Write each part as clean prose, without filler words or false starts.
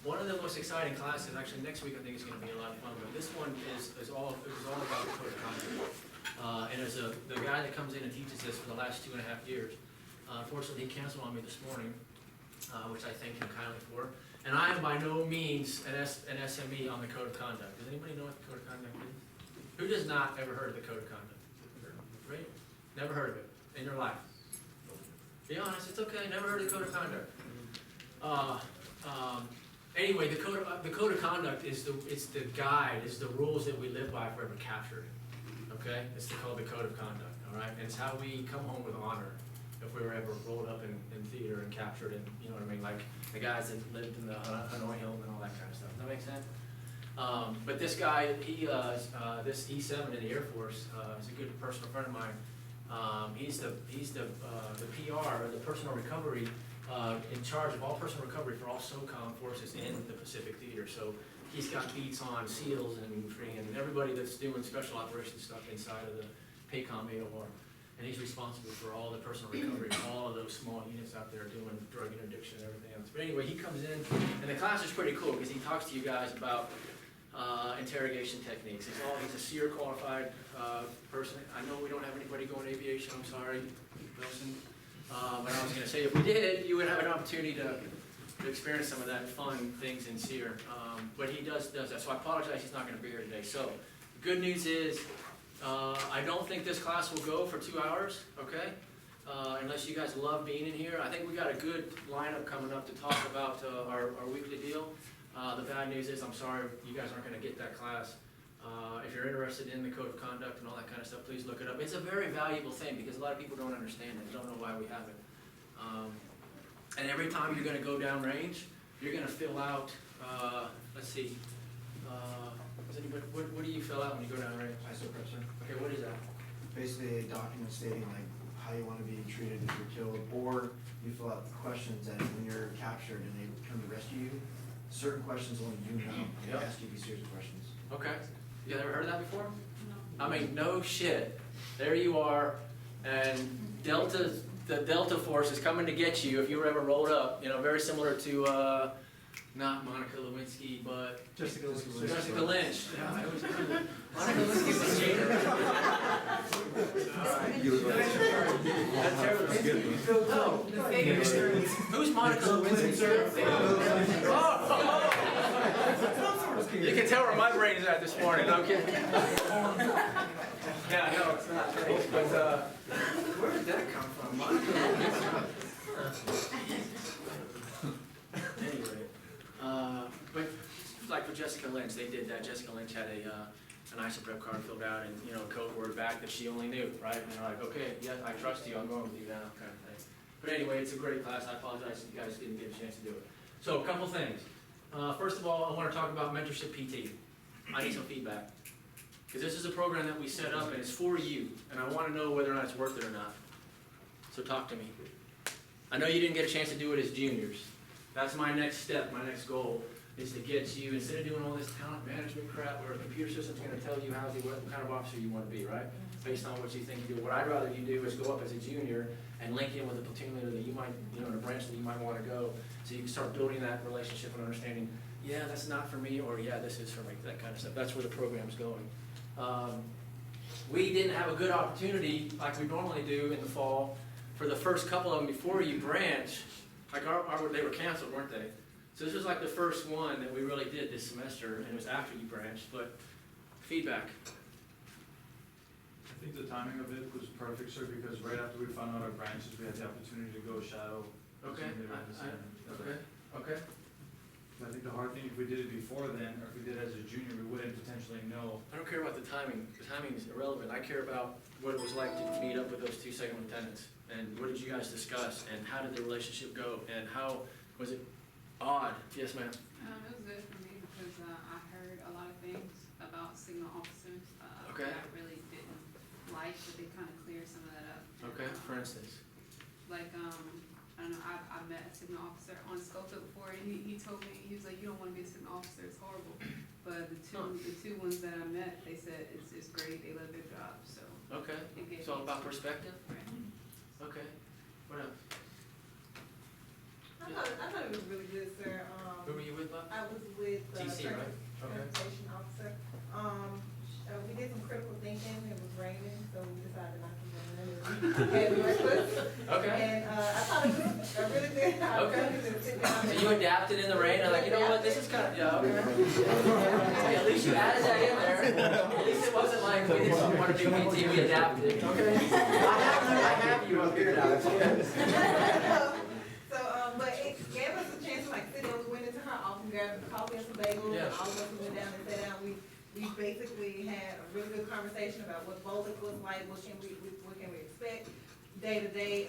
One of the most exciting classes, actually next week I think is going to be a lot of fun, but this one is all about the code of conduct. And as the guy that comes in and teaches this for the last 2.5 years, unfortunately he canceled on me this morning, which I thank him kindly for. And I am by no means an SME on the code of conduct. Does anybody know what the code of conduct is? Who does not ever heard of the code of conduct? Right? Never heard of it in your life? Be honest, it's okay. Never heard of the code of conduct. Anyway, the code of conduct is the guide, is the rules that we live by if we're ever captured. Okay, it's called the code of conduct. All right, and it's how we come home with honor if we were ever rolled up in theater and captured, and you know what I mean, like the guys that lived in the Hanoi Hilton and all that kind of stuff. Does that make sense? But this guy, this E7 in the Air Force, is a good personal friend of mine. He's the PR, or the personal recovery, in charge of all personal recovery for all SOCOM forces in the Pacific Theater. So he's got beats on SEALs and everybody that's doing special operations stuff inside of the PACOM AOR. And he's responsible for all the personal recovery, all of those small units out there doing drug interdiction and everything else. But anyway, he comes in, and the class is pretty cool because he talks to you guys about interrogation techniques. He's a SEER qualified person. I know we don't have anybody going aviation, I'm sorry, Wilson. But I was going to say, if we did, you would have an opportunity to experience some of that fun things in SEER. But he does that, so I apologize he's not going to be here today. So the good news is, I don't think this class will go for 2 hours, okay? Unless you guys love being in here. I think we got a good lineup coming up to talk about our weekly deal. The bad news is, I'm sorry, you guys aren't going to get that class. If you're interested in the code of conduct and all that kind of stuff, please look it up. It's a very valuable thing because a lot of people don't understand it, don't know why we have it. And every time you're going to go down range, you're going to fill out, let's see, what do you fill out when you go down range? Isopressor. Okay, what is that? Basically a document stating like how you want to be treated if you're killed, or you fill out questions that when you're captured and they come to rescue you, certain questions only you know. They ask you these series of questions. Okay. You guys ever heard of that before? No. I mean, no shit. There you are, and the Delta Force is coming to get you if you were ever rolled up. You know, very similar to, not Monica Lewinsky, but Jessica Lynch. Jessica Lynch. Yeah, I was Monica Lewinsky's a skater. No. Who's Monica Lewinsky? Oh. You can tell where my brain is at this morning. No, I'm kidding. Yeah, no, it's not. But where did that come from? Monica Lewinsky. Anyway, but like for Jessica Lynch, they did that. Jessica Lynch had an ISOPREP card filled out and, you know, a code word back that she only knew, right? And they're like, okay, yeah, I trust you, I'm going with you now, kind of thing. But anyway, it's a great class. I apologize if you guys didn't get a chance to do it. So a couple things. First of all, I want to talk about mentorship PT. I need some feedback. Because this is a program that we set up and it's for you. And I want to know whether or not it's worth it or not. So talk to me. I know you didn't get a chance to do it as juniors. That's my next step, my next goal, is to get you, instead of doing all this talent management crap where a computer system's going to tell you what kind of officer you want to be, right? Based on what you think you do. What I'd rather you do is go up as a junior and link in with a platoon leader that you might, you know, in a branch that you might want to go, so you can start building that relationship and understanding, yeah, that's not for me, or yeah, this is for me, that kind of stuff. That's where the program's going. We didn't have a good opportunity, like we normally do in the fall, for the first couple of them before you branch. Like they were canceled, weren't they? So this was like the first one that we really did this semester, and it was after you branched, but feedback. I think the timing of it was perfect, sir, because right after we found out our branches, we had the opportunity to go shadow. Okay. Okay. I think the hard thing, if we did it before then, or if we did it as a junior, we wouldn't potentially know. I don't care about the timing. The timing is irrelevant. I care about what it was like to meet up with those two second lieutenants, and what did you guys discuss, and how did the relationship go, and how was it odd? Yes, ma'am. It was good for me because I heard a lot of things about signal officers Okay. that I really didn't like, but they kind of cleared some of that up. Okay, for instance. Like, I don't know, I met a signal officer on Sculptor before, and he told me, he was like, you don't want to be a signal officer, it's horrible. But the two ones that I met, they said it's great, they love their job, so. Okay, it's all about perspective? Right. Okay, what else? I thought it was really good, sir. Who were you with, Bob? I was with the TC, right? Okay. transportation officer. We did some critical thinking, it was raining, so we decided not to run and had breakfast. Okay. And, I thought it was a really good opportunity to sit down. So you adapted in the rain, I'm like, you know what, this is kind of, yeah, okay. Hey, at least you added that in there. At least it wasn't like we didn't want to do PT, we adapted. Okay. I have you up here now, that's okay. So, but it gave us a chance to like sit down, we went into her office, grabbed a coffee and some bagels, Yeah. and all of us went down and sat down. We basically had a really good conversation about what Bolic was like, what can we expect, day-to-day,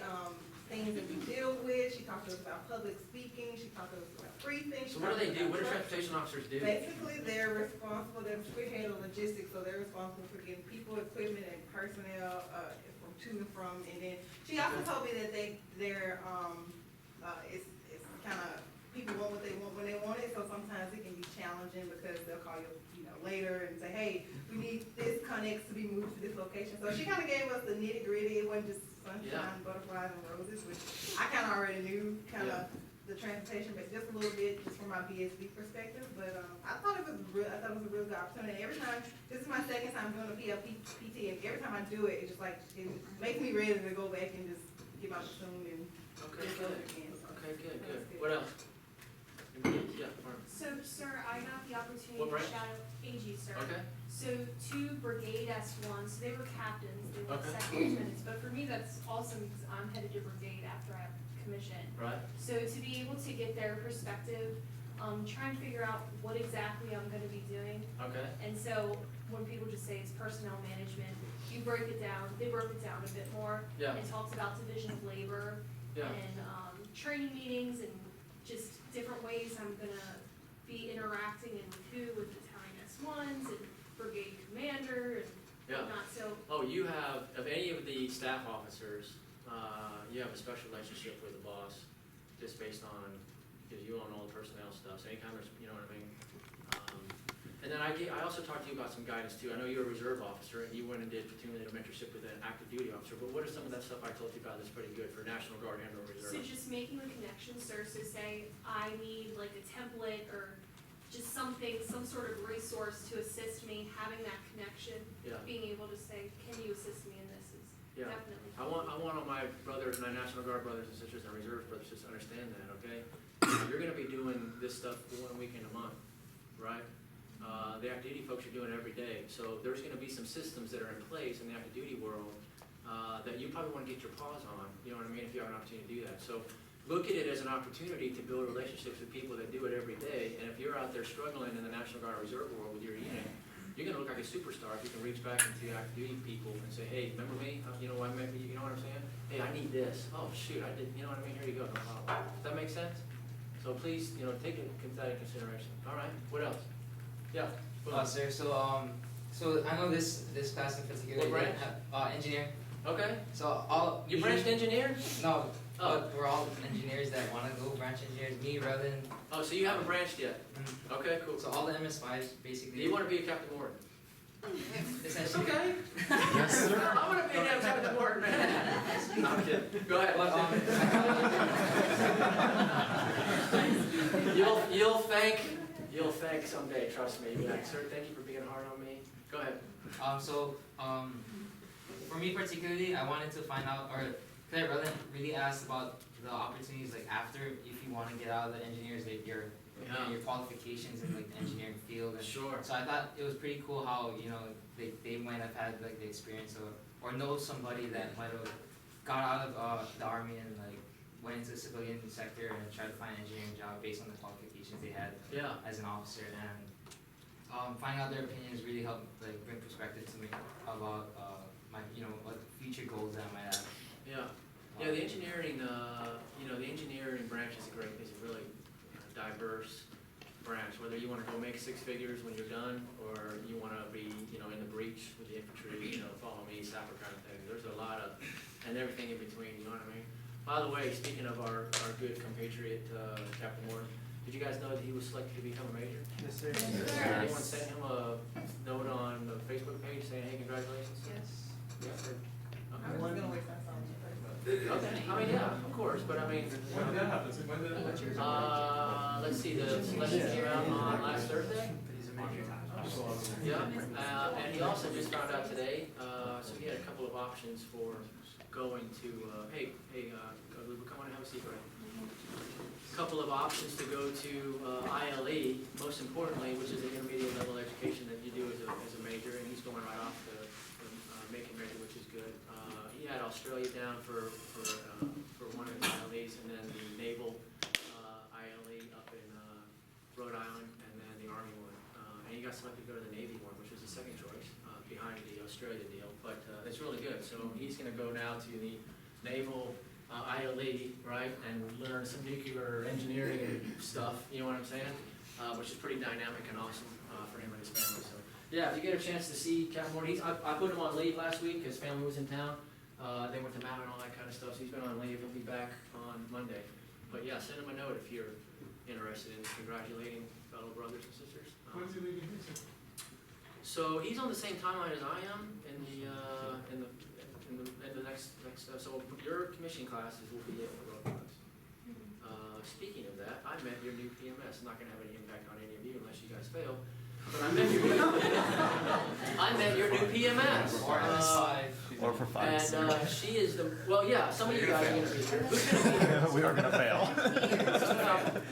things that we deal with. She talked to us about public speaking, she talked to us about briefing. So what do they do? What do transportation officers do? Basically, they're responsible, they're spearhead of logistics, so they're responsible for getting people, equipment, and personnel, from to and from. And then, she also told me that it's kind of, people want what they want when they want it, so sometimes it can be challenging because they'll call you, later and say, hey, we need this connex to be moved to this location. So she kind of gave us the nitty gritty. It wasn't just sunshine, butterflies, and roses, which I kind of already knew, the transportation, but just a little bit, just from my BSB perspective. But I thought it was a really good opportunity. Every time, this is my second time doing a PT, and every time I do it, it's just like, it makes me ready to go back and just get my Zoom and Okay, just go good. again. So Okay, good, that's good. What else? Yeah, Mark. So, sir, I got the opportunity What to branch? shadow AG, sir. Okay, So, 2 Brigade S1s, so they were captains, they were Okay. second lieutenants, but for me, that's awesome because I'm headed to Brigade after I commission. right. So, to be able to get their perspective, try and figure out what exactly I'm gonna be doing. Okay, And so, when people just say it's personnel management, you break it down, they broke it down a bit more. yeah, It talks about division of labor yeah. and, training meetings and just different ways I'm gonna be interacting and with the battalion S1s and brigade commander and Yeah. whatnot, so, Oh, you have, of any of the staff officers, you have a special relationship with the boss, just based on, because you own all the personnel stuff, so anytime there's, you know what I mean? And then I also talked to you about some guidance too. I know you're a reserve officer, and you went and did platoon leader mentorship with an active duty officer, but what are some of that stuff I told you about that's pretty good for National Guard and or reserve? so just making the connection, sir, so say I need like a template or just something, some sort of resource to assist me, having that connection, Yeah, being able to say, can you assist me in this is yeah. definitely. I want all my brothers, my National Guard brothers and sisters and reserve brothers just to understand that, okay? You're gonna be doing this stuff 1 weekend a month, right? The active duty folks are doing it every day, so there's gonna be some systems that are in place in the active duty world, that you probably wanna get your paws on, you know what I mean, if you have an opportunity to do that. So look at it as an opportunity to build relationships with people that do it every day, and if you're out there struggling in the National Guard or Reserve world with your unit, you're gonna look like a superstar if you can reach back into active duty people and say, hey, remember me? You know, you know what I'm saying? Hey, I need this. Oh, shoot, I did, you know what I mean? Here you go, no problem. Does that make sense? So please, take that into consideration. All right, what else? Yeah. Sir, so I know this class in particular. What branch? Engineer. Okay, So all. you branched engineer? No, Oh. but we're all engineers that want to go branch engineers. Me, Relin. Oh, so you haven't branched yet? Okay, cool. So all the MS5s basically. Do you want to be a Captain Morgan? Essentially. Okay. Yes, sir. I want to be a damn Captain Morgan, man. No, I'm kidding. Go ahead. But You'll thank someday, trust me. You'll be like, sir, thank you for being hard on me. Go ahead. For me particularly, I wanted to find out, or Claire Relin really asked about the opportunities like after, if you want to get out of the engineers, like your qualifications in like the engineering field. And Sure. so I thought it was pretty cool how, they might have had like the experience or know somebody that might have got out of the army and like went into the civilian sector and tried to find an engineering job based on the qualifications they had Yeah. as an officer. And finding out their opinions really helped like bring perspective to me about my what future goals that I might have. Yeah. Yeah, the engineering, the engineering branch is a really diverse branch, whether you want to go make 6 figures when you're done, or you want to be, in the breach with the infantry, follow me, sapper kind of thing. There's a lot of, and everything in between, you know what I mean? By the way, speaking of our good compatriot, Captain Morgan, did you guys know that he was selected to become a major? Yes, sir. Anyone sent him a note on the Facebook page saying, hey, congratulations? Yes. Yeah. I was gonna wait for that song first. Okay, I mean, yeah, of course, but I mean, When did that happen? When did that happen? let's see, the selection came out on last Thursday. Yeah, and he also just found out today, so he had a couple of options for going to, come on and have a seat, right? Couple of options to go to ILE, most importantly, which is an intermediate level education that you do as a major, and he's going right off the making major, which is good. He had Australia down for one of his ILEs, and then the naval ILE up in Rhode Island, and then the Army one. And he got selected to go to the Navy one, which was the second choice behind the Australia deal. But it's really good. So he's going to go now to the naval ILE, right, and learn some nuclear engineering stuff. You know what I'm saying? Which is pretty dynamic and awesome for him and his family. So yeah, if you get a chance to see Captain Morton, I put him on leave last week. His family was in town. They went to Maui and all that kind of stuff. So he's been on leave. He'll be back on Monday. But yeah, send him a note if you're interested in congratulating fellow brothers and sisters. When's he leaving? So he's on the same timeline as I am in the next so your commission classes will be at the road class. Speaking of that, I met your new PMS. I'm not going to have any impact on any of you unless you guys fail. But I met your new PMS. Or MS5. Or for 5. And she is the, well, yeah, some of you guys are going to be here. Who's going to be here? We are gonna fail.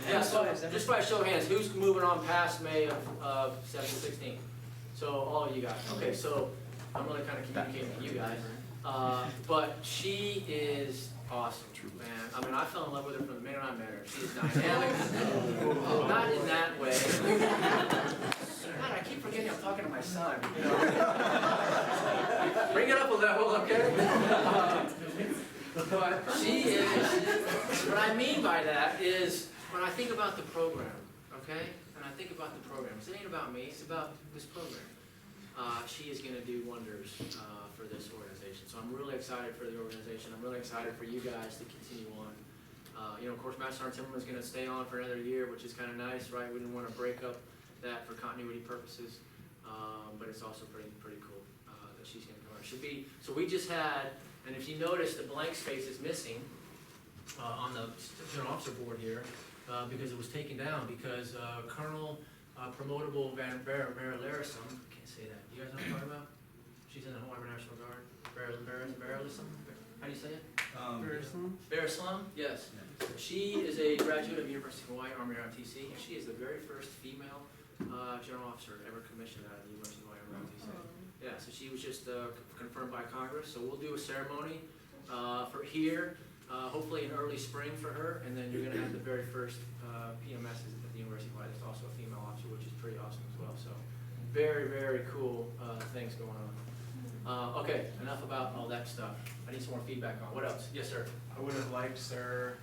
Yeah, so just by show of hands, who's moving on past May of 7-16? So all of you guys. Okay, so I'm really kind of communicating with you guys. But she is awesome, man. I mean, I fell in love with her from the minute I met her. She is dynamic. Not in that way. God, I keep forgetting I'm talking to my son. You know? Bring it up a level, okay? But she is, what I mean by that is, when I think about the program, okay? And I think about the program, it ain't about me, it's about this program. She is going to do wonders for this organization. So I'm really excited for the organization. I'm really excited for you guys to continue on. Of course, Master Sergeant Timmerman's going to stay on for another year, which is kind of nice, right? We didn't want to break up that for continuity purposes, but it's also pretty cool that she's going to come on. Should be, so we just had, and if you notice, the blank space is missing on the general officer board here because it was taken down because Colonel Promotable Van Barrelerism, can't say that. You guys know what I'm talking about? She's in the Hawaii National Guard. Barrelerism? How do you say it? Barrelerism, yes. She is a graduate of University of Hawaii Army ROTC, and she is the very first female general officer ever commissioned out of the University of Hawaii Army ROTC. Yeah, so she was just confirmed by Congress. So we'll do a ceremony for here, hopefully in early spring for her, and then you're going to have the very first PMS at the University of Hawaii. That's also a female officer, which is pretty awesome as well. So very, very cool things going on. Okay, enough about all that stuff. I need some more feedback on what else. Yes, sir. I would have liked, sir,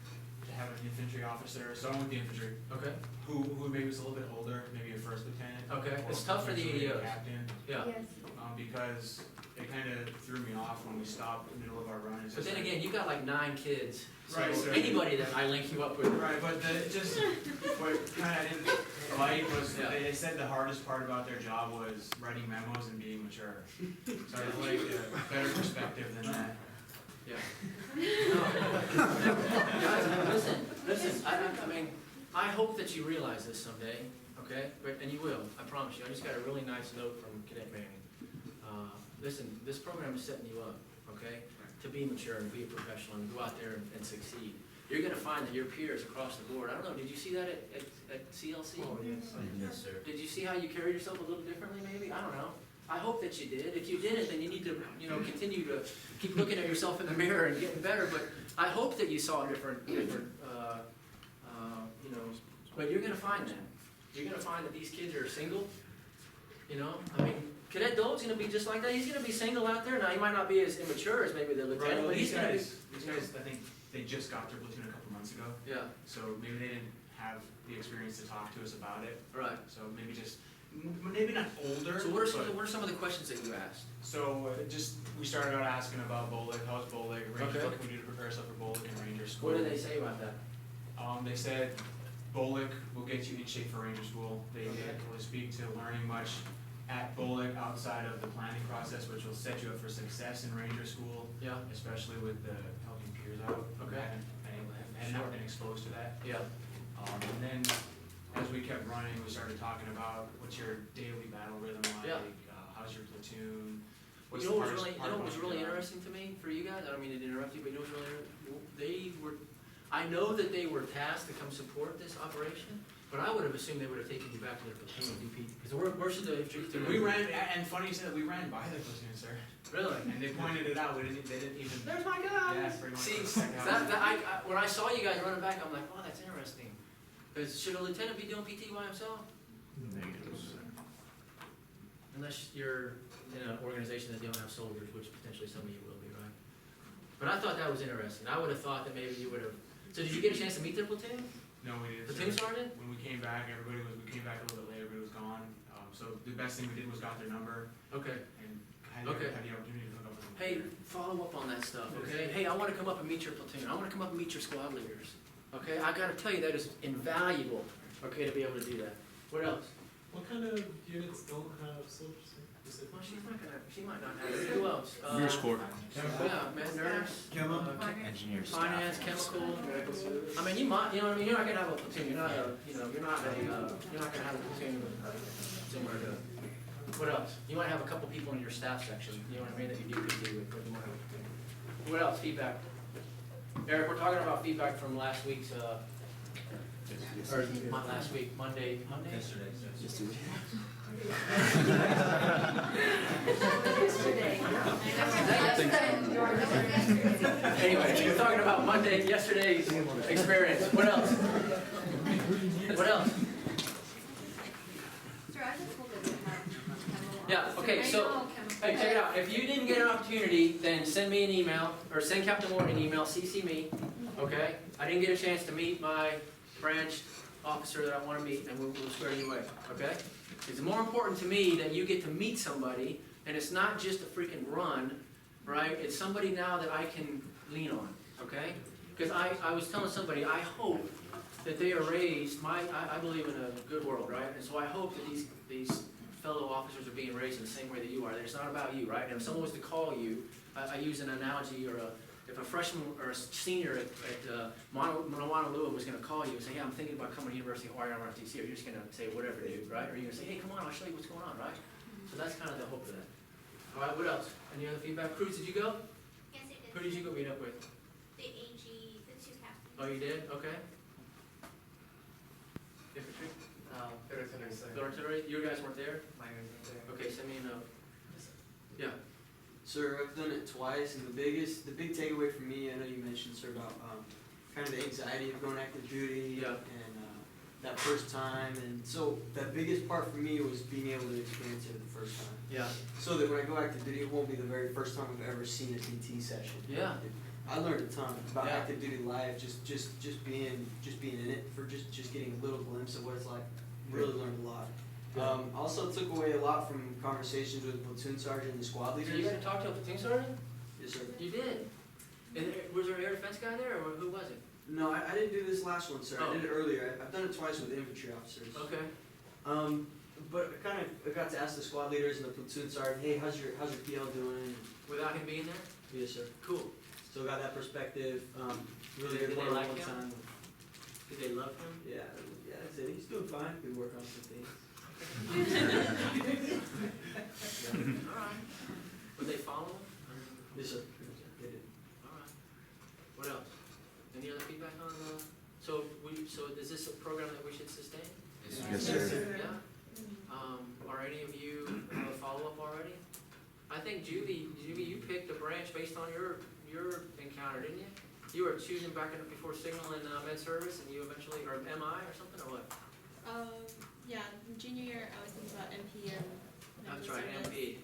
to have an infantry officer, so I'm with the infantry, Okay. who maybe was a little bit older, maybe a first lieutenant. Okay. or It's tough for the potentially a ADOs. captain, Yeah. Yes. because it kind of threw me off when we stopped in the middle of our run. It's But just then like- again, you got like 9 kids. So Right, so- anybody that I link you up with. Right, but what kind of didn't like was Yeah. they said the hardest part about their job was writing memos and being mature. So I'd like a better perspective than that. Yeah. Guys, listen, I mean, I hope that you realize this someday, okay? And you will, I promise you. I just got a really nice note from Cadet Manning. Listen, this program is setting you up, okay? To be mature and be a professional and go out there and succeed. You're gonna find that your peers across the board, I don't know, did you see that at CLC? Oh, yes, sir. Did you see how you carried yourself a little differently maybe? I don't know. I hope that you did. If you didn't, then you need to, continue to keep looking at yourself in the mirror and getting better. But I hope that you saw different, but you're gonna find that. You're gonna find that these kids are single, I mean, Cadet Dole's gonna be just like that. He's gonna be single out there. Now, he might not be as immature as maybe the Right, lieutenant, well, but he's these gonna be. guys, I think they just got their platoon a couple months ago, Yeah, so maybe they didn't have the experience to talk to us about it. right. So maybe maybe not older. So what but- are some of the questions that you asked? So we started out asking about BOLIC, how's BOLIC, Ranger, Okay. what can we do to prepare ourselves for BOLIC and Ranger School? What did they say about that? They said BOLIC will get you in shape for Ranger School. They Okay. didn't really speak to learning much at BOLIC outside of the planning process, which will set you up for success in Ranger School, Yeah. especially with the helping out. Okay. Hadn't not been exposed to that. Yeah. And then, as we kept running, we started talking about what's your daily battle rhythm like? Yeah. How's your platoon? You What's know the what was hardest really, part what was about really your job? interesting to me for you guys? I don't mean to interrupt you, but you know what's really, they were, I know that they were tasked to come support this operation, but I would have assumed they would have taken you back to their platoon, because where should the infantry? We ran, and funny you said, we ran by the platoon, sir. Really? And they pointed it out, they didn't even. There's my guy. Yeah, pretty much. See, Check out. when I saw you guys running back, I'm like, oh, that's interesting. Because should a lieutenant be doing PT by himself? Unless you're in an organization that don't have soldiers, which potentially some of you will be, right? But I thought that was interesting. I would have thought that maybe you would have, so did you get a chance to meet their platoon? No, we didn't. Platoon sergeant? When we came back, we came back a little bit later, everybody was gone. So the best thing we did was got their number Okay. and had Okay. the opportunity to hook up with them. Hey, follow up on that stuff, okay? Hey, I wanna come up and meet your platoon. I wanna come up and meet your squad leaders. Okay, I gotta tell you, that is invaluable, okay, to be able to do that. What else? What kind of units don't have soldiers? Well, she might not have it. Who else? Nurse Corps. Yeah, nurse. Chemo? Engineer staff. Finance, chemical. I mean, you might, you know what I mean, you're not gonna have a platoon, you're not a, you know, you're not gonna have a platoon similar to, what else? You might have a couple people in your staff section, you know what I mean, that you do PT with, but you might have a platoon. What else? Feedback. Eric, we're talking about feedback from last week's, or not last week, Monday? Yesterday. Anyway, we're talking about Monday, yesterday's experience. What else? What else? Sir, I just told them to have. Yeah, okay, so, hey, check it out. If you didn't get an opportunity, then send me an email, or send Captain Moore an email, CC me, okay? I didn't get a chance to meet my branch officer that I want to meet, and we'll square you away, okay? It's more important to me that you get to meet somebody, and it's not just a freaking run, right? It's somebody now that I can lean on, okay? Because I was telling somebody, I hope that they are raised, I believe in a good world, right? And so I hope that these fellow officers are being raised in the same way that you are. It's not about you, right? And if someone was to call you, I use an analogy, or if a freshman or a senior at Honolulu was going to call you and say, yeah, I'm thinking about coming to University of Hawaii ROTC, are you just going to say whatever, dude, right? Or are you going to say, hey, come on, I'll show you what's going on, right? So that's kind of the hope of that. All right, what else? Any other feedback? Cruz, did you go? Yes, I did. Who did you go meet up with? The AG, the two captains. Oh, you did? Okay. Infantry? Artillery. You guys weren't there? Okay, send me a note. Yeah. Sir, I've done it twice, and the big takeaway for me, I know you mentioned, sir, about kind of the anxiety of going active duty, Yeah. and that first time, and so that biggest part for me was being able to experience it the first time, Yeah. so that when I go active duty, it won't be the very first time I've ever seen a PT session. Yeah. I learned a ton about Yeah. active duty life, just being in it for just getting a little glimpse of what it's like. Really learned a lot. Also took away a lot from conversations with the platoon sergeant and the squad So leaders. you got to talk to a platoon sergeant? Yes, sir. You did? And was there an air defense guy there, or who was it? No, I didn't do this last one, sir. Oh. I did it earlier. I've done it twice with infantry officers. Okay. But I got to ask the squad leaders and the platoon sergeant, hey, how's your PL doing? Without him being there? Yes, sir. Cool. So got that perspective. Really Did good they one like on him? time. Did they love him? Yeah, that's it. He's doing fine. Been working on some things. Alright. Would they follow him? Yes, sir. They did. Alright. What else? Any other feedback on, so is this a program that we should sustain? Yes, sir. Yeah? Are any of you have a follow-up already? I think Julie, you picked a branch based on your encounter, didn't you? You were choosing back before signal and med service, and you eventually, or MI or something, or what? Yeah, junior year I was thinking about MP and That's medical right, service. MP.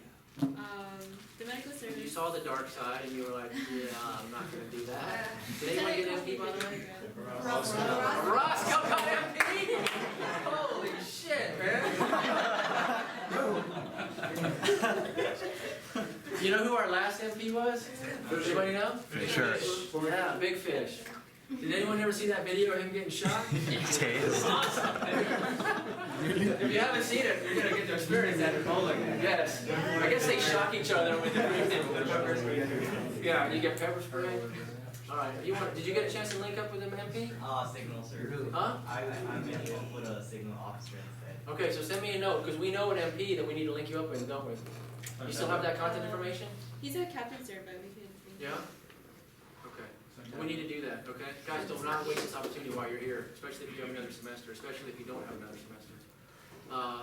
The medical service. You saw the dark side, and you were like, yeah, I'm not gonna do that. Did anyone get MP, by the way? Roscoe got MP? Holy shit, man. You know who our last MP was? Anybody know? Sure. Yeah, Big Fish. Did anyone ever see that video of him getting shot? Tased. Awesome. If you haven't seen it, you're gonna get to experience that in bowling. Yes. I guess they shock each other with the pepper spray. Yeah, you get pepper spray. Alright, did you get a chance to link up with them MP? Signal, sir. Huh? I'm gonna put a signal officer instead. Okay, so send me a note, because we know an MP that we need to link you up with, don't we? You still have that contact information? He's a captain, sir, but we can. Yeah? Okay. We need to do that, okay? Guys, do not waste this opportunity while you're here, especially if you have another semester, especially if you don't have another semester.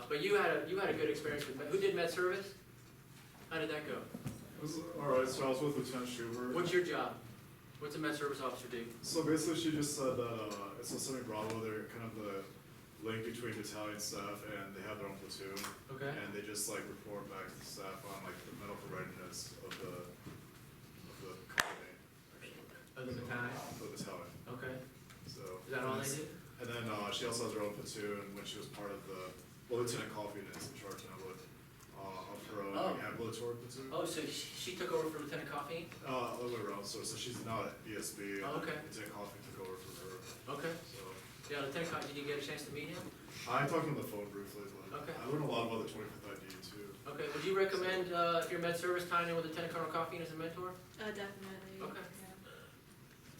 But you had a good experience with, who did med service? How did that go? It was alright, so I was with Lieutenant Schubert. What's your job? What's a med service officer do? So basically she just said that it's a Semi Bravo, they're kind of the link between battalion staff and they have their own platoon. Okay. And they just like report back to the staff on like the medical readiness of the company. Of the battalion? Of the battalion. Okay. So. Is that all they do? And then she also has her own platoon when she was part of the, well, Lieutenant Coffey is in charge now with, of her own like, ambulatory platoon. Oh, so she took over for Lieutenant Coffey? A little bit around, so she's now at ESB. Oh, okay. Lieutenant Coffey took over for her. Okay. So Yeah, Lieutenant Coffey, did you get a chance to meet him? I talked on the phone briefly, but Okay. I learned a lot about the 25th ID too. Okay, would you recommend, if you're med service, tying in with Lieutenant Colonel Coffey as a mentor? Definitely. Okay.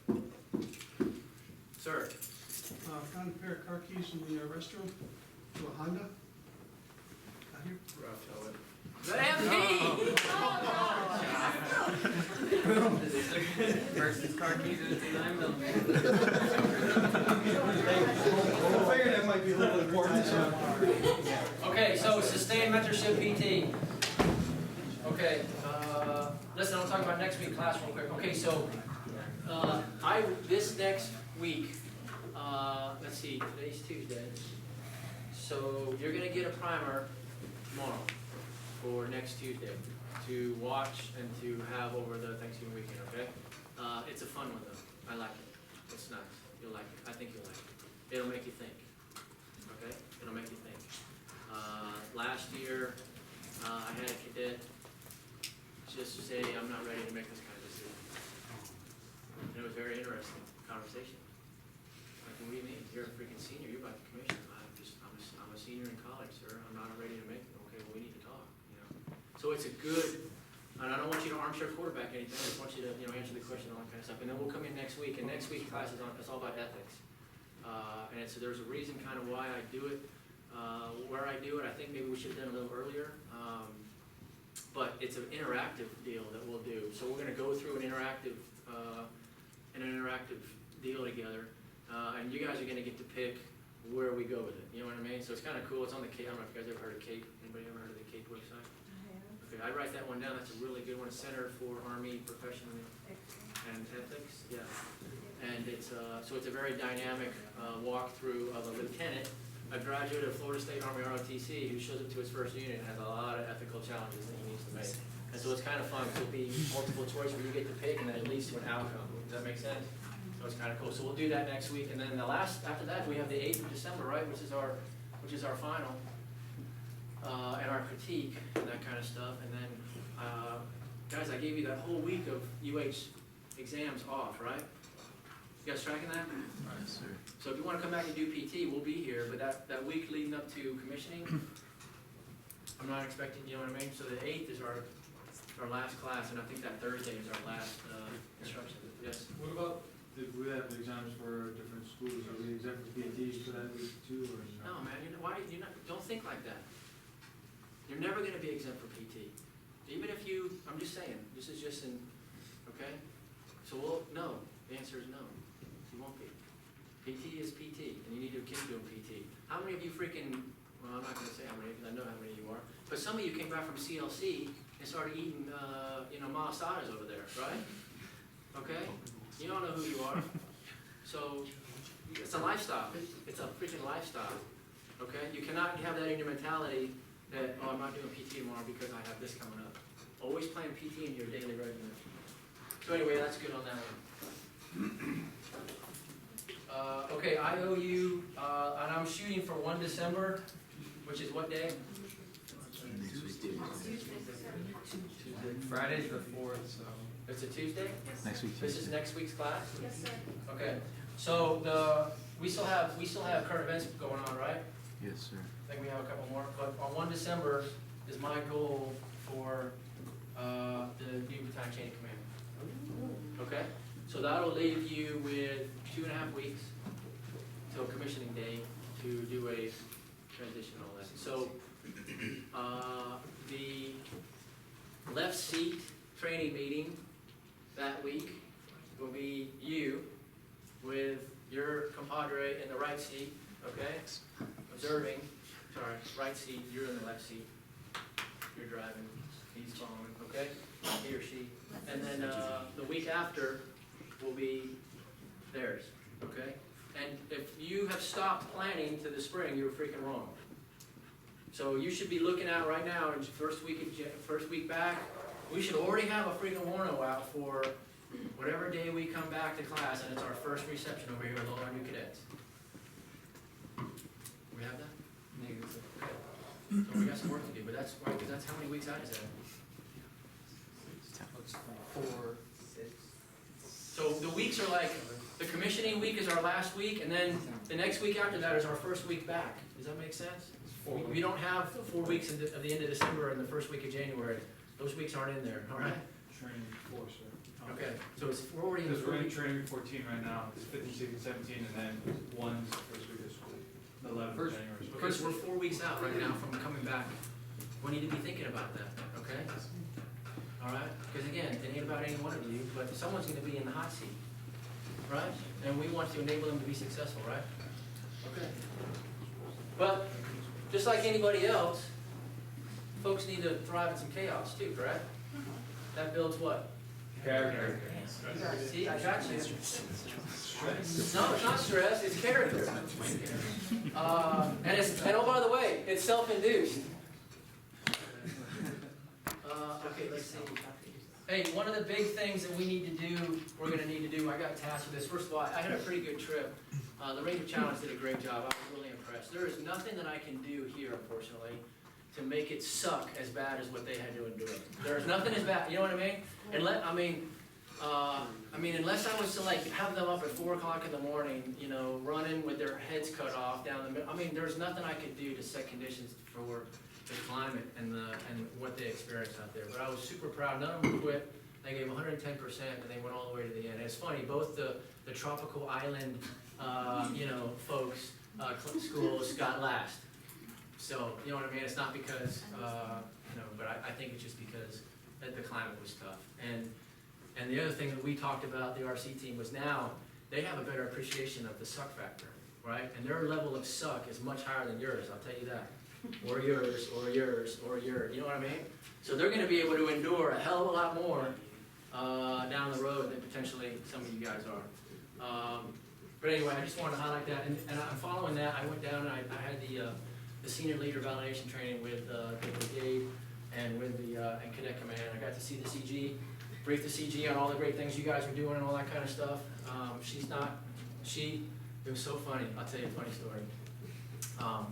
Yeah. Sir? Found a pair of car keys in the restroom to a Honda. Out here. The MP! Versus car keys at 9mm. I figured that might be a little important. Okay, so sustained mentorship PT. Okay, listen, I'll talk about next week class real quick. Okay, so, this next week, let's see, today's Tuesday. So you're gonna get a primer tomorrow for next Tuesday to watch and to have over the Thanksgiving weekend, okay? It's a fun one though. I like it. It's nice. You'll like it. I think you'll like it. It'll make you think. Okay? It'll make you think. Last year, I had a cadet just say, I'm not ready to make this kind of decision. And it was a very interesting conversation. Like, what do you mean? You're a freaking senior. You're about to commission. I'm a senior in college, sir. I'm not ready to make it. Okay, well, we need to talk, you know? So it's a good, and I don't want you to armchair quarterback anything. I just want you to, answer the question, all that kind of stuff. And then we'll come in next week, and next week's class is it's all about ethics. And there's a reason kind of why I do it, where I do it. I think maybe we should have done it a little earlier. But it's an interactive deal that we'll do. So we're gonna go through an interactive deal together. And you guys are gonna get to pick where we go with it. You know what I mean? So it's kind of cool. It's on the Cape. I don't know if you guys ever heard of Cape. Anybody ever heard of the Cape website? Okay, I write that one down. That's a really good one. Center for Army Professional and Ethics. Yeah. And it's so it's a very dynamic walkthrough of a lieutenant, a graduate of Florida State Army ROTC, who shows up to his first unit and has a lot of ethical challenges that he needs to make. And so it's kind of fun. It'll be multiple choice where you get to pick, and then it leads to an outcome. Does that make sense? So it's kind of cool. So we'll do that next week, and then after that we have the 8th of December, right, which is our final, and our critique and that kind of stuff. And then, guys, I gave you that whole week of UH exams off, right? You guys tracking that? Yes, sir. So if you want to come back and do PT, we'll be here. But that week leading up to commissioning, I'm not expecting. You know what I mean? So the 8th is our last class, and I think that Thursday is our last instruction. Yes. What about if we have exams for different schools, are we exempt for PTs for that week too, or No, man. Don't think like that. You're never going to be exempt for PT. Even if I'm just saying. This is just okay. So no. The answer is no. You won't be. PT is PT, and you need to keep doing PT. How many of you well, I'm not going to say how many, because I know how many you are, but some of you came back from CLC and started eating, malasadas over there, right? Okay? You don't know who you are. So, it's a lifestyle. It's a freaking lifestyle. Okay? You cannot have that in your mentality that, I'm not doing PT tomorrow because I have this coming up. Always plan PT in your daily regimen. So anyway, that's good on that one. Okay, I owe you, and I'm shooting for 1 December, which is what day? Friday's the 4th, so. It's a Tuesday? Next week. This is next week's class? Yes, sir. Okay, so we still have current events going on, right? Yes, sir. I think we have a couple more, but on 1 December is my goal for the new battalion chain of command. Okay? So So that'll leave you with 2.5 weeks till commissioning day to do a transitional lesson. So, the left seat training meeting that week will be you with your compadre in the right seat, okay? Observing, sorry, right seat, you're in the left seat. You're driving, he's following, okay? He or she. And then, the week after will be theirs, okay? And if you have stopped planning to the spring, you're freaking wrong. So you should be looking out right now, in first week back, we should already have a freaking warno out for whatever day we come back to class, and it's our first reception over here with all our new cadets. We have that? Okay. So we got some work to do, but that's right, because that's how many weeks out is that? 4, 6. So the weeks are like, the commissioning week is our last week, and then the next week after that is our first week back. Does that make sense? We don't have 4 weeks at the end of December and the first week of January. Those weeks aren't in there, all right? Training 4, sir. Okay, so we're already in the Because we're in 4 week. training 14 right now, it's 15, 16, 17, and then 1's the first week of school, the 11th of January. Because we're 4 weeks out right now from coming back. We need to be thinking about that, okay? All right? Because again, it ain't about any one of you, but someone's gonna be in the hot seat, right? And we want to enable them to be successful, right? Okay. But, just like anybody else, folks need to thrive in some chaos too, correct? That builds what? Character. See, I got you. No, it's not stress, it's character. And oh, by the way, it's self-induced. Okay, let's see. Hey, one of the big things that we need to do, we're gonna need to do, I got tasked with this. First of all, I had a pretty good trip. The Ranger Challenge did a great job. I was really impressed. There is nothing that I can do here, unfortunately, to make it suck as bad as what they had to endure. There's nothing as bad, you know what I mean? Unless I was to like have them up at 4 o'clock in the morning, you know, running with their heads cut off down the middle. There's nothing I could do to set conditions for the climate and what they experienced out there. But I was super proud. None of them quit. They gave 110%, and they went all the way to the end. And it's funny, both the tropical island, folks, schools got last. So, you know what I mean? It's not because, but I think it's just because the climate was tough. And the other thing that we talked about, the RC team, was now they have a better appreciation of the suck factor, right? And their level of suck is much higher than yours, I'll tell you that. Or yours, or yours, or yours, you know what I mean? So they're gonna be able to endure a hell of a lot more down the road than potentially some of you guys are. But anyway, I just wanted to highlight that, and I'm following that. I went down and I had the senior leader validation training with the brigade and with and cadet command. I got to see the CG, brief the CG on all the great things you guys were doing and all that kind of stuff. It was so funny. I'll tell you a funny story.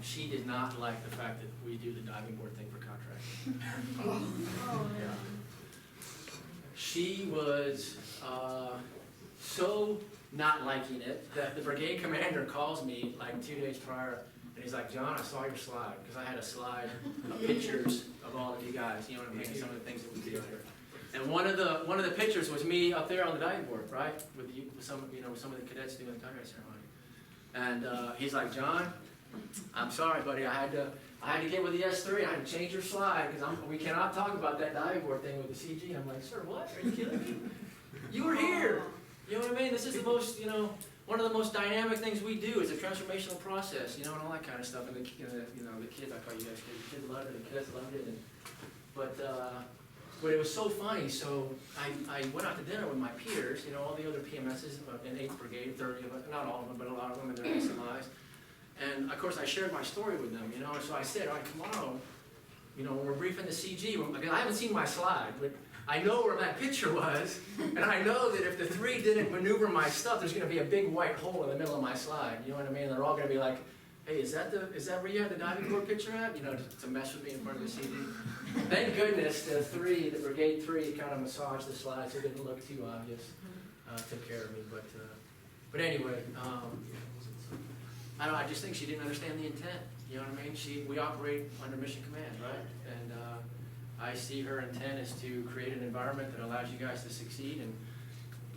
She did not like the fact that we do the diving board thing for contracting. Yeah. She was so not liking it that the brigade commander calls me like 2 days prior, and he's like, "John, I saw your slide," because I had a slide of pictures of all of you guys, you know what I mean, some of the things that we do here. And one of the pictures was me up there on the diving board, right, with some of the cadets doing the contract ceremony. And he's like, "John, I'm sorry, buddy. I had to get with the S3. I had to change your slide because we cannot talk about that diving board thing with the CG." I'm like, "Sir, what? Are you kidding me? You were here. You know what I mean? This is the most, one of the most dynamic things we do is a transformational process, and all that kind of stuff. And the kids, I call you guys kids. The kids loved it. The kids loved it. But it was so funny. So I went out to dinner with my peers. All the other PMSs in 8th Brigade, 30 of us, not all of them, but a lot of them, and their SMIs. And of course, I shared my story with them, So I said, "All right, tomorrow, we're briefing the CG. I haven't seen my slide, but I know where that picture was, and I know that if the 3 didn't maneuver my stuff, there's going to be a big white hole in the middle of my slide. You know what I mean? They're all going to be like, 'Hey, is that where you had the diving board picture at?' To mess with me in front of the CG. Thank goodness the Brigade 3 kind of massaged the slide so it didn't look too obvious. Took care of me, but anyway. I just think she didn't understand the intent. You know what I mean? We operate under mission command, right? And I see her intent is to create an environment that allows you guys to succeed.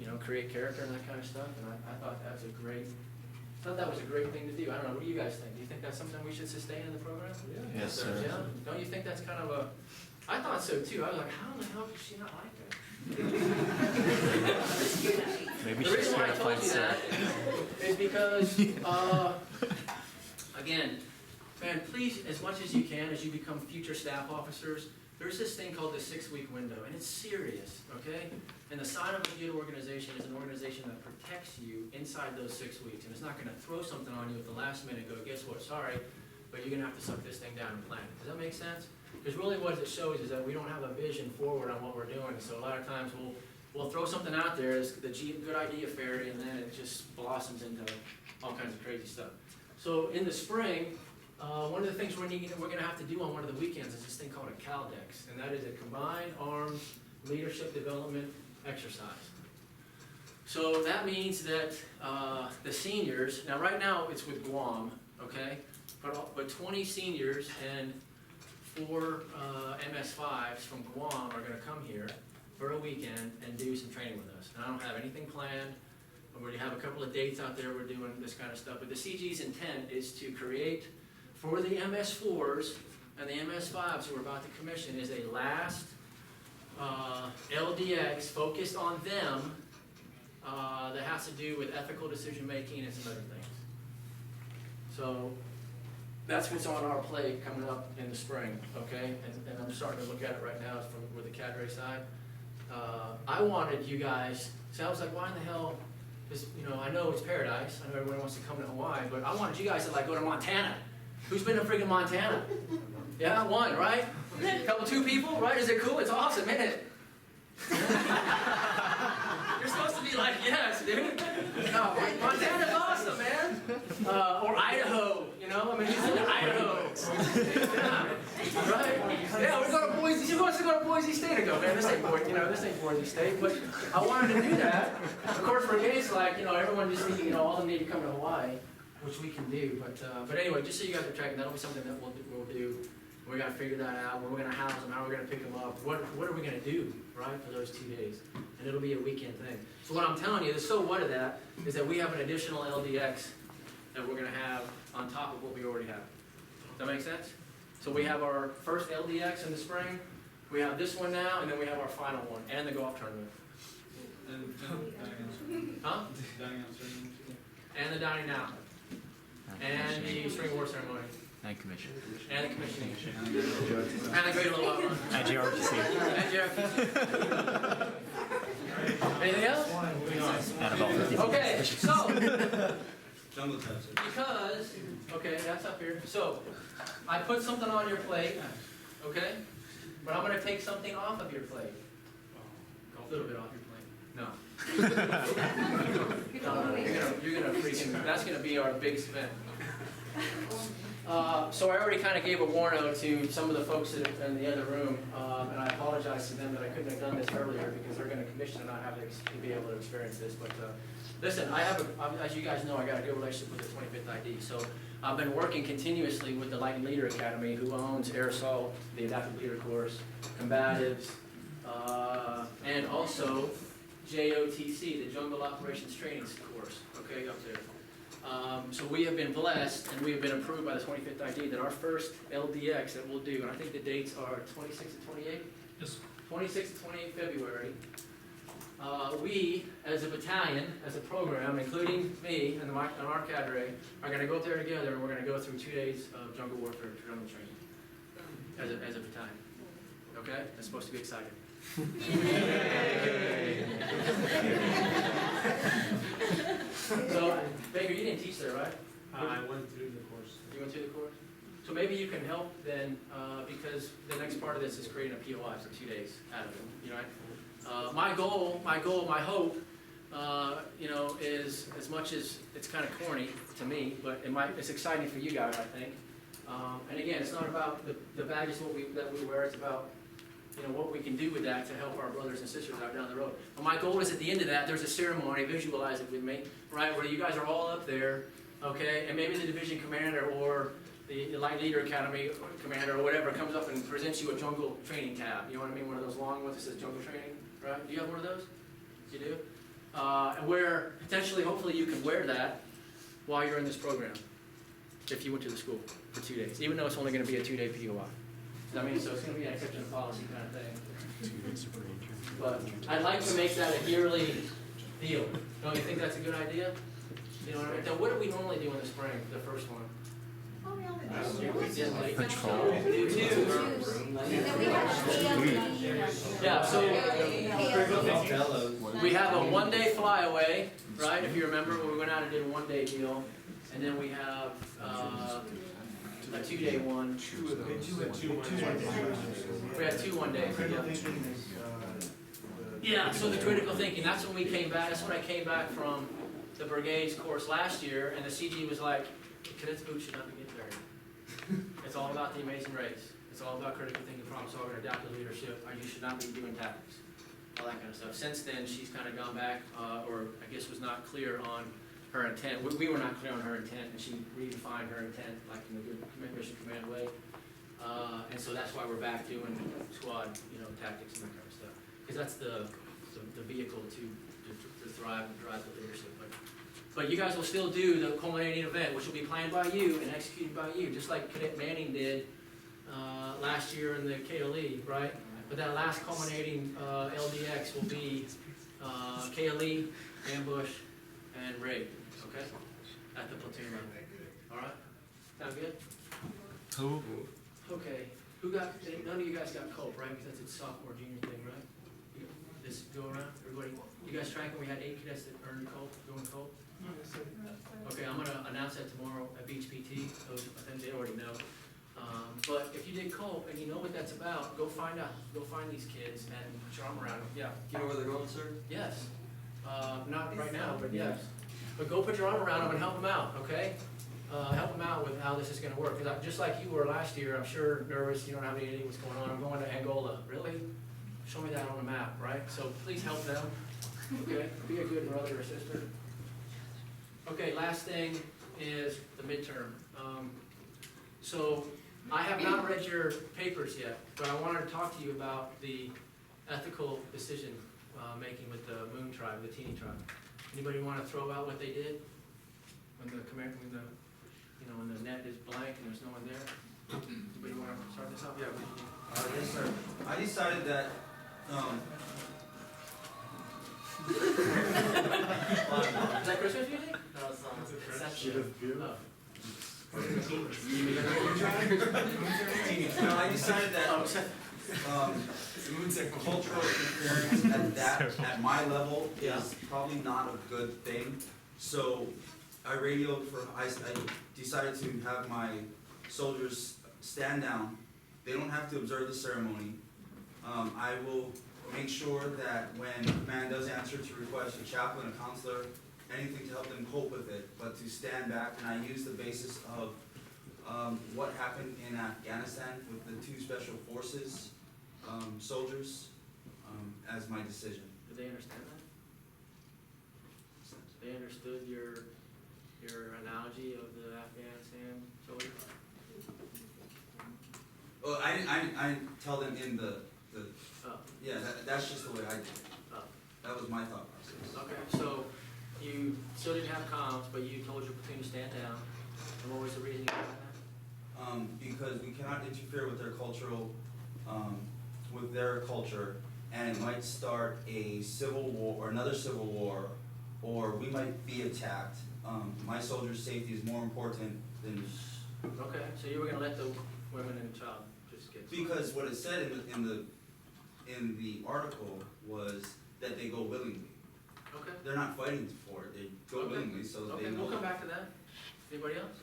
you know, create character and that kind of stuff, and I thought that was a great thing to do. I don't know, what do you guys think? Do you think that's something we should sustain in the program? Yes, sir. Yeah, don't you think that's kind of a, I thought so too, I was like, how in the hell could she not like that? Maybe The she's reason why I gonna told find you some. that is because, again, man, please, as much as you can, as you become future staff officers, there's this thing called the 6-week window, and it's serious, okay? And the sign of a good organization is an organization that protects you inside those 6 weeks, and it's not gonna throw something on you at the last minute and go, guess what, sorry, but you're gonna have to suck this thing down and plan it. Does that make sense? Because really what it shows is that we don't have a vision forward on what we're doing, so a lot of times we'll throw something out there as the good idea fairy, and then it just blossoms into all kinds of crazy stuff. So in the spring, one of the things we're gonna have to do on one of the weekends is this thing called a CalDex, and that is a combined arms leadership development exercise. So that means that the seniors, now right now it's with Guam, okay? But 20 seniors and 4 MS5s from Guam are gonna come here for a weekend and do some training with us. And I don't have anything planned. We already have a couple of dates out there, we're doing this kind of stuff. But the CG's intent is to create, for the MS4s and the MS5s who we're about to commission, is a last LDX focused on them that has to do with ethical decision making and some other things. So that's what's on our plate coming up in the spring, okay? And I'm starting to look at it right now from with the cadre side. I wanted you guys, so I was like, why in the hell, because, you know, I know it's paradise, I know everyone wants to come to Hawaii, but I wanted you guys to like go to Montana. Who's been to freaking Montana? Yeah, one, right? Two people, right? Is it cool? It's awesome, isn't it? You're supposed to be like, yes, dude. No, Montana's awesome, man. Or Idaho, you know? I mean, he's in Idaho. Yeah, right? Yeah, we're going to Boise. Who wants to go to Boise State? I go, man, this ain't Boise State. But I wanted to do that. Of course, for Gates, like, you know, everyone just need, you know, all of them need to come to Hawaii, which we can do. But anyway, just so you guys are tracking, that'll be something that we'll do. We got to figure that out. Where we're going to house them, how we're going to pick them up. What are we going to do, right, for those 2 days? And it'll be a weekend thing. So what I'm telling you, the so what of that is that we have an additional LDX that we're going to have on top of what we already have. Does that make sense? So we have our first LDX in the spring. We have this one now, and then we have our final one, and the golf tournament. Huh? And the dining out. And the spring award ceremony. And commission. And the commissioning. And the great little lot run. And JRPC. And JRPC. Anything else? And about 50. Okay, so. Because, okay, that's up here. So, I put something on your plate, okay? But I'm gonna take something off of your plate. A little bit off your plate. No. No, you're gonna freaking, that's gonna be our big spin. So I already kind of gave a warning to some of the folks that are in the other room, and I apologize to them that I couldn't have done this earlier because they're going to commission and not have to be able to experience this. But listen, I have, as you guys know, I got a good relationship with the 25th ID. So I've been working continuously with the Light Leader Academy, who owns Air Assault, the Adaptive Leader Course, Combatives, and also JOTC, the Jungle Operations Training Course. Okay, up there. So we have been blessed and we have been approved by the 25th ID that our first LDX that we'll do, and I think the dates are 26 to 28? Yes. 26 to 28 February. We, as a battalion, as a program, including me and our cadre, are going to go up there together and we're going to go through 2 days of jungle warfare jungle training as a battalion. Okay? That's supposed to be exciting. So, Baker, you didn't teach there, right? I went through the course. You went through the course? So maybe you can help then, because the next part of this is creating a POI for 2 days out of it, you know? My hope, you know, is as much as it's kind of corny to me, but it's exciting for you guys, I think. And again, it's not about the badges that we wear, it's about, you know, what we can do with that to help our brothers and sisters out down the road. But my goal is at the end of that, there's a ceremony, visualize it with me, right, where you guys are all up there, okay, and maybe the division commander or the Light Leader Academy commander or whatever comes up and presents you a jungle training tab. You know what I mean? One of those long ones that says jungle training, right? Do you have one of those? You do? and where potentially, hopefully you can wear that while you're in this program, if you went to the school for 2 days, even though it's only gonna be a 2-day POI. Does that mean, so it's gonna be an exception to policy kind of thing? But I'd like to make that a yearly deal. Don't you think that's a good idea? You know what I mean? Then what do we normally do in the spring, the first one? Oh, we only We did like Patrol. we do two. And then we have Yeah, so Fellows. we have a 1-day flyaway, right? If you remember, when we went out and did a 1-day deal. And then we have, a 2-day one. Two of those. We had 2 1-days, Critical yeah. thinking is, Yeah, so the critical thinking, that's when we came back, that's when I came back from the brigades course last year, and the CG was like, cadets boots should not be getting dirty. It's all about the amazing race. It's all about critical thinking, problem solving, adaptive leadership, you should not be doing tactics, all that kind of stuff. Since then, she's kind of gone back, or I guess was not clear on her intent. We were not clear on her intent, and she redefined her intent, like in a good mission command way. And so that's why we're back doing squad, tactics and that kind of stuff. Because that's the vehicle to thrive and drive the leadership. But you guys will still do the culminating event, which will be planned by you and executed by you, just like Cadet Manning did last year in the KLE, right? But that last culminating LDX will be KLE, ambush, and raid, okay? At the platoon level. All right? Sound good? Who? Okay. Who got? None of you guys got cope, right? Because that's a sophomore, junior thing, right? This go around. Everybody. You guys tracking? We had 8 cadets that earned cope, going cope. Okay, I'm gonna announce that tomorrow at Beach PT. Those, I think they already know. But if you did cope and you know what that's about, go find out. Go find these kids and put your arm around them. Yeah. You know where they're going, sir? Yes. Not right now, but yes. But go put your arm around them and help them out, okay? Help them out with how this is gonna work. Because just like you were last year, I'm sure nervous, you don't have any idea what's going on. I'm going to Angola. Really? Show me that on the map, right? So please help them, okay? Be a good brother or sister. Okay, last thing is the midterm. So I have not read your papers yet, but I wanted to talk to you about the ethical decision making with the Moon tribe, the Teeny tribe. Anybody want to throw out what they did when the net is blank and there's no one there? Anybody want to start this off? Yeah. Yes, sir. I decided that, Is that Christmas music? No, it's Inception. no, I decided that, cultural interference at my level is probably not a good thing. So I decided to have my soldiers stand down. They don't have to observe the ceremony. I will make sure that when command does answer to request a chaplain, a counselor, anything to help them cope with it, but to stand back, and I use the basis of what happened in Afghanistan with the 2 special forces soldiers as my decision. Did they understand that? They understood your analogy of the Afghanistan soldier? Well, I tell them in the Oh. yeah, that's just the way I did it. Oh. That was my thought process. Okay, so you still didn't have comms, but you told your platoon to stand down. And what was the reason behind that? Because we cannot interfere with their culture, and it might start a civil war or another civil war, or we might be attacked. My soldiers' safety is more important than. Okay, so you were gonna let the women and child just get. Because what it said in the article was that they go willingly. Okay. They're not fighting for it, they go Okay. willingly, so they Okay, know. we'll come back to that. Anybody else?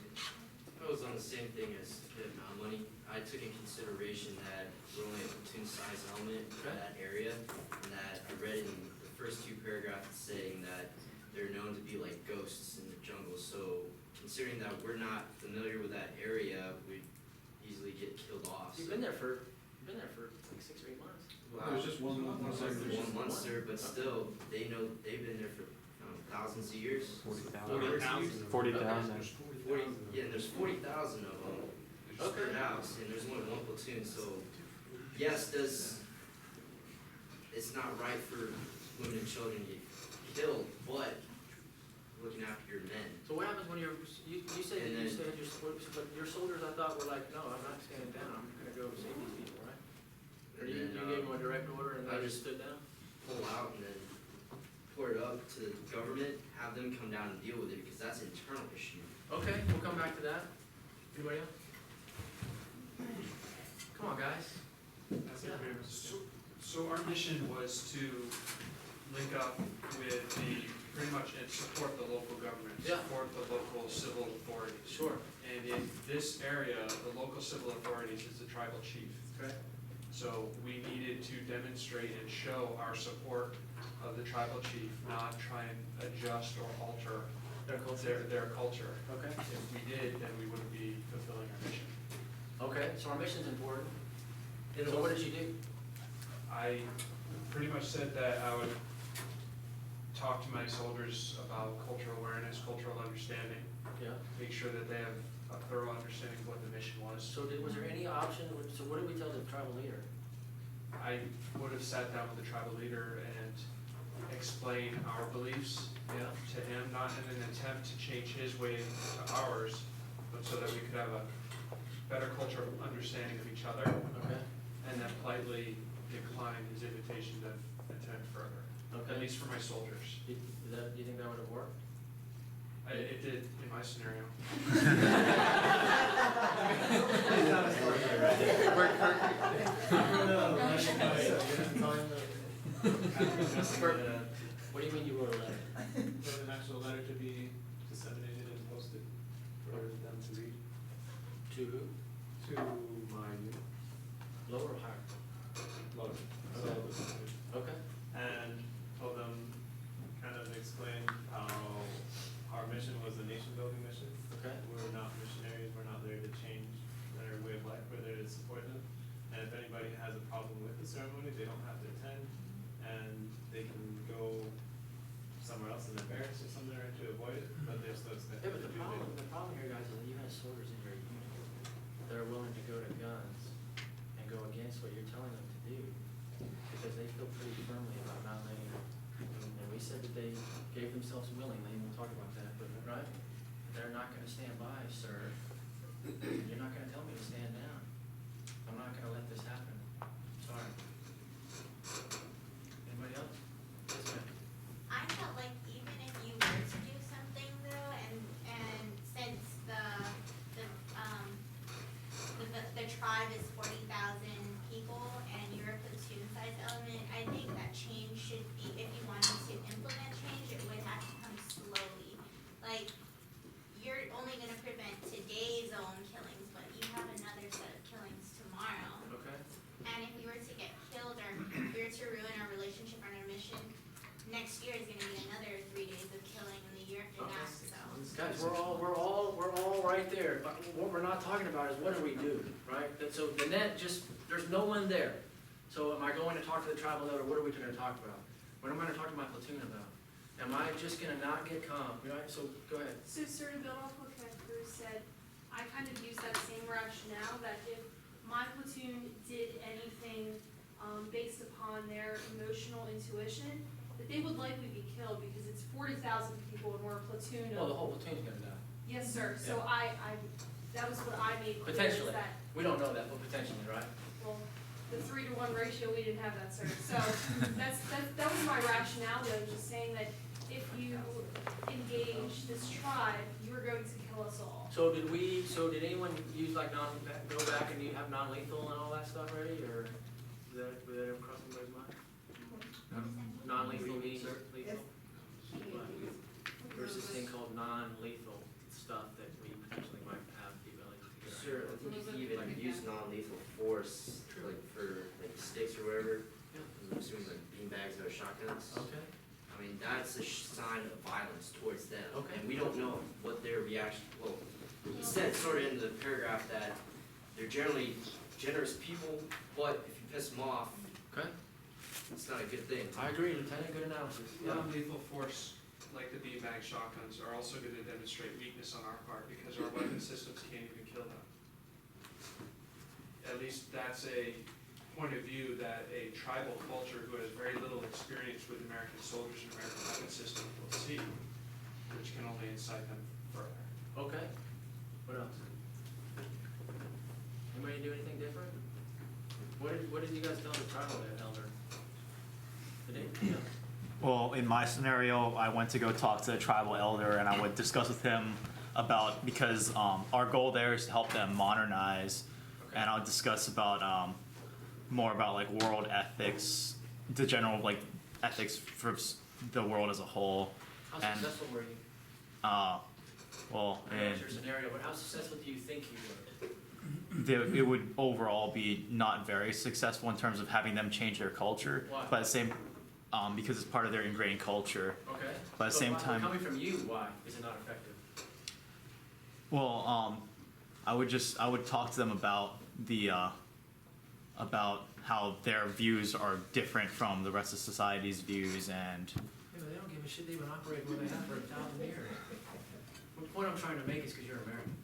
I was on the same thing as Kid Money. I took in consideration that we're only a platoon size element for Okay. that area, and that I read in the first 2 paragraphs saying that they're known to be like ghosts in the jungle. So considering that we're not familiar with that area, we'd easily get killed off. You've been there for like 6 or 8 months. Wow. There's just one month. One month, sir, but still, they've been there for thousands of years. 40,000. 40, yeah, and there's 40,000 of them spread out, and there's only 1 platoon, so yes, it's not right for women and children to get killed, but looking after your men. So what happens when you said And you then- said but your soldiers I thought were like, no, I'm not standing down, I'm gonna go save these people, right? Or And you then, gave them a direct order and I they just- just stood down? Pull out and then report it up to the government, have them come down and deal with it, because that's an internal issue. Okay, we'll come back to that. Anybody else? Come on, guys. Yeah. So our mission was to link up with pretty much and support the local government, Yeah. support the local civil authorities. Sure. And in this area, the local civil authorities is the tribal chief. Okay. So we needed to demonstrate and show our support of the tribal chief, not try and adjust or alter Their culture. their culture. Okay. If we did, then we wouldn't be fulfilling our mission. Okay, so our mission's important. So what did you do? I pretty much said that I would talk to my soldiers about cultural awareness, cultural understanding, Yeah. make sure that they have a thorough understanding of what the mission was. So was there any option, so what did we tell the tribal leader? I would have sat down with the tribal leader and explained our beliefs Yeah. to him, not in an attempt to change his way to ours, but so that we could have a better cultural understanding of each other, Okay. and then politely decline his invitation to attend further, Okay. at least for my soldiers. Do you think that would have worked? It did in my scenario. What do you mean you wrote a letter? Wrote an actual letter to be disseminated and posted for them to read. To who? To my unit. Lower or higher? Lower. Okay. And told them, kind of explained how our mission was a nation building mission. Okay. We're not missionaries, we're not there to change their way of life, we're there to support them. And if anybody has a problem with the ceremony, they don't have to attend, and they can go somewhere else in their barracks or somewhere to avoid it, but they're still expected Yeah, but to do it. the problem here, guys, is that you have soldiers in your unit that are willing to go to guns and go against what you're telling them to do, because they feel pretty firmly about not letting them. And we said that they gave themselves willingly, and we'll talk about that, but, right? They're not gonna stand by, sir. You're not gonna tell me to stand down. I'm not gonna let this happen. Sorry. Anybody else? Yes, ma'am. I felt like even if you were to do something though, and since the tribe is 40,000 people and you're a platoon size element, I think that change should be, if you wanted to implement change, it would have to come slowly. Like, you're only gonna prevent today's own killings, but you have another set of killings tomorrow. Okay. And if we were to get killed or we were to ruin our relationship or our mission, next year is gonna be another 3 days of killing and the year after that, so. Guys, we're all right there, but what we're not talking about is what do we do, right? So the net there's no one there. So am I going to talk to the tribal leader, what are we gonna talk about? What am I gonna talk to my platoon about? Am I just gonna not get calm, right? So, go ahead. So sort of build off what Bruce said, I kind of use that same rationale that if my platoon did anything based upon their emotional intuition, that they would likely be killed because it's 40,000 people and we're a platoon Well, the of. whole platoon's gonna die. Yes, sir, so Yeah. that was what I made clear is Potentially. that, We don't know that, but potentially, right? well, the 3-to-1 ratio, we didn't have that, sir. So that was my rationale though, just saying that if you engage this tribe, you're going to kill us all. So did anyone use like go back and you have non-lethal and all that stuff ready, or did that ever cross anybody's mind? Non-lethal means lethal? There's this thing called non-lethal stuff that we potentially might have the ability to get. Sure, I think you can even use non-lethal force, like for like sticks or whatever. I'm assuming like beanbags or shotguns. Okay. I mean, that's a sign of violence towards them. Okay. And we don't know what their reaction, well, he said sort of in the paragraph that they're generally generous people, but if you piss them off, Okay. it's not a good thing. I agree, Lieutenant, good analysis. Yeah. Non-lethal force, like the beanbag shotguns, are also gonna demonstrate weakness on our part because our weapon systems can't even kill them. At least that's a point of view that a tribal culture who has very little experience with American soldiers and American weapon system will see, which can only incite them further. Okay, what else? Anybody do anything different? What did you guys tell the tribal elder? Did they, yeah. Well, in my scenario, I went to go talk to the tribal elder, and I would discuss with him about, because our goal there is to help them modernize, Okay. and I'll discuss about more about like world ethics, the general like ethics for the world as a whole. How And successful were you? Well, I know and it's your scenario, but how successful do you think you were? it would overall be not very successful in terms of having them change their culture. Why? But at the same, because it's part of their ingrained culture. Okay. But at the same why- time, coming from you, why is it not effective? well, I would talk to them about about how their views are different from the rest of society's views, and Yeah, but they don't give a shit. They've been operating where they have for 1,000 years. The point I'm trying to make is because you're American,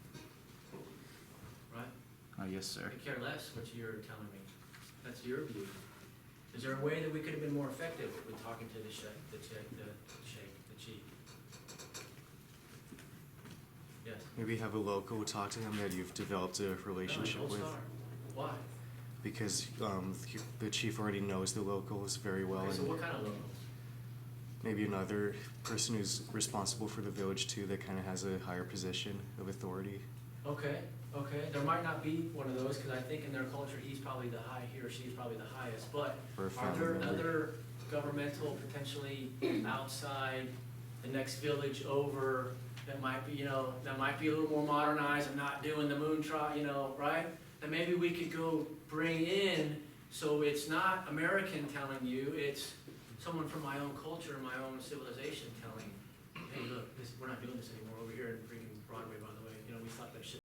right? yes, sir. I care less what you're telling me. That's your view. Is there a way that we could have been more effective with talking to the chief? Yes. Maybe have a local talk to him that you've developed a relationship No, Gold with. Star. Why? Because the chief already knows the locals very well. Okay, so and what kind of locals? maybe another person who's responsible for the village too that kind of has a higher position of authority. Okay, okay. There might not be one of those because I think in their culture he or she's probably the highest. But Or a are family there member. other governmental, potentially outside the next village over that might be, that might be a little more modernized and not doing the moon trot, right? That maybe we could go bring in, so it's not American telling you, it's someone from my own culture, my own civilization telling, hey, look, we're not doing this anymore over here in freaking Broadway, by the way. We thought that shit